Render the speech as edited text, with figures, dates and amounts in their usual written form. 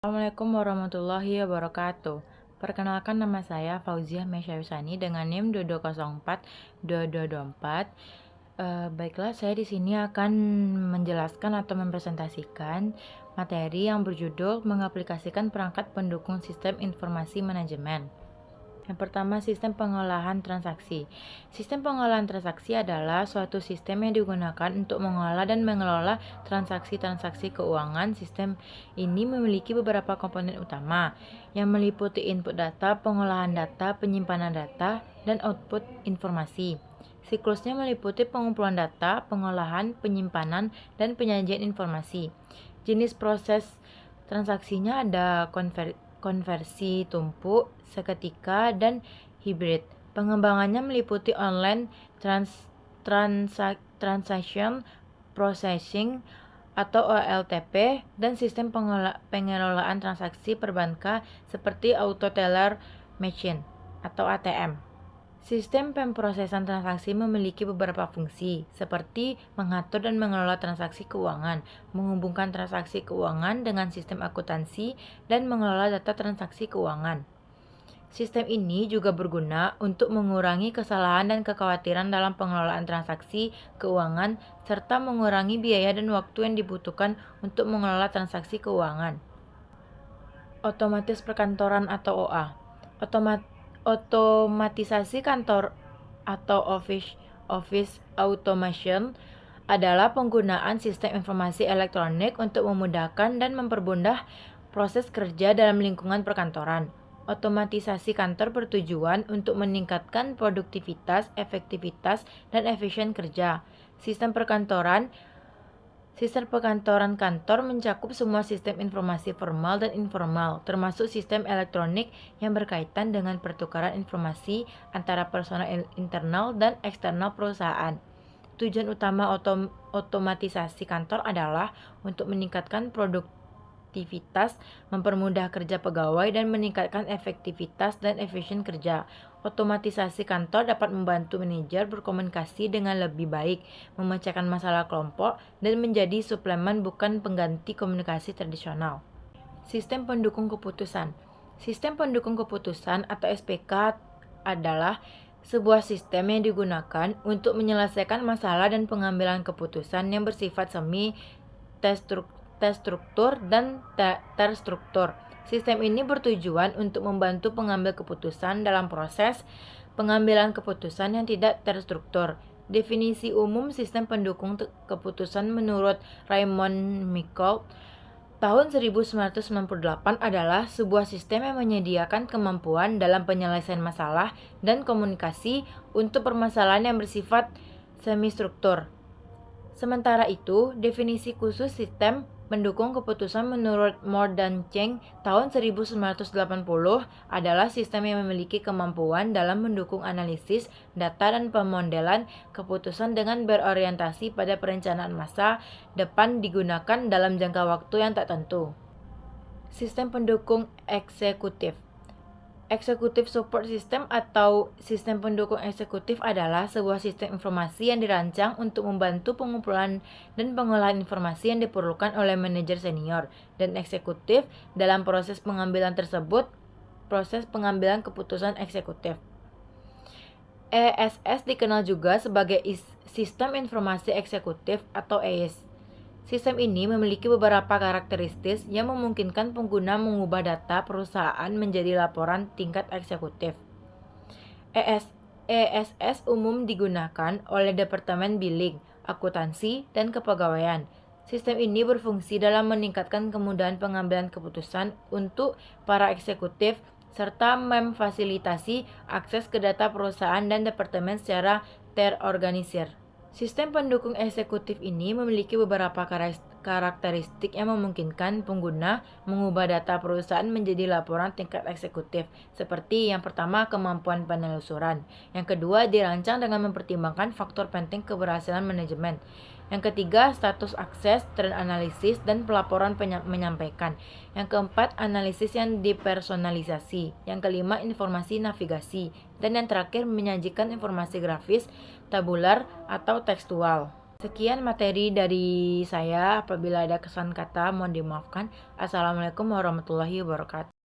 Assalamualaikum warahmatullahi wabarakatuh. Perkenalkan, nama saya Fauziah Mesyausani dengan NIM 22042224. Baiklah, saya di sini akan menjelaskan atau mempresentasikan materi yang berjudul mengaplikasikan perangkat pendukung sistem informasi manajemen. Yang pertama, sistem pengolahan transaksi. Sistem pengolahan transaksi adalah suatu sistem yang digunakan untuk mengolah dan mengelola transaksi-transaksi keuangan. Sistem ini memiliki beberapa komponen utama yang meliputi input data, pengolahan data, penyimpanan data, dan output informasi. Siklusnya meliputi pengumpulan data, pengolahan, penyimpanan, dan penyajian informasi. Jenis proses transaksinya ada konversi tumpuk, seketika, dan hibrid. Pengembangannya meliputi online transaction processing atau OLTP dan sistem pengelolaan transaksi perbankan seperti auto teller machine atau ATM. Sistem pemrosesan transaksi memiliki beberapa fungsi, seperti mengatur dan mengelola transaksi keuangan, menghubungkan transaksi keuangan dengan sistem akuntansi, dan mengelola data transaksi keuangan. Sistem ini juga berguna untuk mengurangi kesalahan dan kekhawatiran dalam pengelolaan transaksi keuangan, serta mengurangi biaya dan waktu yang dibutuhkan untuk mengelola transaksi keuangan. Otomatis perkantoran atau OA. Otomatisasi kantor atau office automation adalah penggunaan sistem informasi elektronik untuk memudahkan dan mempermudah proses kerja dalam lingkungan perkantoran. Otomatisasi kantor bertujuan untuk meningkatkan produktivitas, efektivitas, dan efisien kerja. Sistem perkantoran kantor mencakup semua sistem informasi formal dan informal, termasuk sistem elektronik yang berkaitan dengan pertukaran informasi antara personel internal dan eksternal perusahaan. Tujuan utama otomatisasi kantor adalah untuk meningkatkan produktivitas, mempermudah kerja pegawai, dan meningkatkan efektivitas dan efisien kerja. Otomatisasi kantor dapat membantu manajer berkomunikasi dengan lebih baik, memecahkan masalah kelompok, dan menjadi suplemen bukan pengganti komunikasi tradisional. Sistem pendukung keputusan. Sistem pendukung keputusan atau SPK adalah sebuah sistem yang digunakan untuk menyelesaikan masalah dan pengambilan keputusan yang bersifat semi terstruktur dan terstruktur. Sistem ini bertujuan untuk membantu pengambil keputusan dalam proses pengambilan keputusan yang tidak terstruktur. Definisi umum sistem pendukung keputusan menurut Raymond Michaud tahun 1998 adalah sebuah sistem yang menyediakan kemampuan dalam penyelesaian masalah dan komunikasi untuk permasalahan yang bersifat semi-struktur. Sementara itu, definisi khusus sistem pendukung keputusan menurut Mordan Cheng tahun 1980 adalah sistem yang memiliki kemampuan dalam mendukung analisis data dan pemodelan keputusan dengan berorientasi pada perencanaan masa depan digunakan dalam jangka waktu yang tak tentu. Sistem pendukung eksekutif. Executive Support System atau sistem pendukung eksekutif adalah sebuah sistem informasi yang dirancang untuk membantu pengumpulan dan pengolahan informasi yang diperlukan oleh manajer senior dan eksekutif dalam proses pengambilan keputusan eksekutif. ESS dikenal juga sebagai Sistem Informasi Eksekutif atau EIS. Sistem ini memiliki beberapa karakteristik yang memungkinkan pengguna mengubah data perusahaan menjadi laporan tingkat eksekutif. ESS umum digunakan oleh Departemen Billing, Akuntansi, dan Kepegawaian. Sistem ini berfungsi dalam meningkatkan kemudahan pengambilan keputusan untuk para eksekutif serta memfasilitasi akses ke data perusahaan dan departemen secara terorganisir. Sistem pendukung eksekutif ini memiliki beberapa karakteristik yang memungkinkan pengguna mengubah data perusahaan menjadi laporan tingkat eksekutif, seperti yang pertama, kemampuan penelusuran. Yang kedua, dirancang dengan mempertimbangkan faktor penting keberhasilan manajemen. Yang ketiga, status akses, tren analisis, dan pelaporan menyampaikan. Yang keempat, analisis yang dipersonalisasi. Yang kelima, informasi navigasi. Dan yang terakhir, menyajikan informasi grafis, tabular, atau tekstual. Sekian materi dari saya. Apabila ada kesan kata, mohon dimaafkan. Assalamualaikum warahmatullahi wabarakatuh.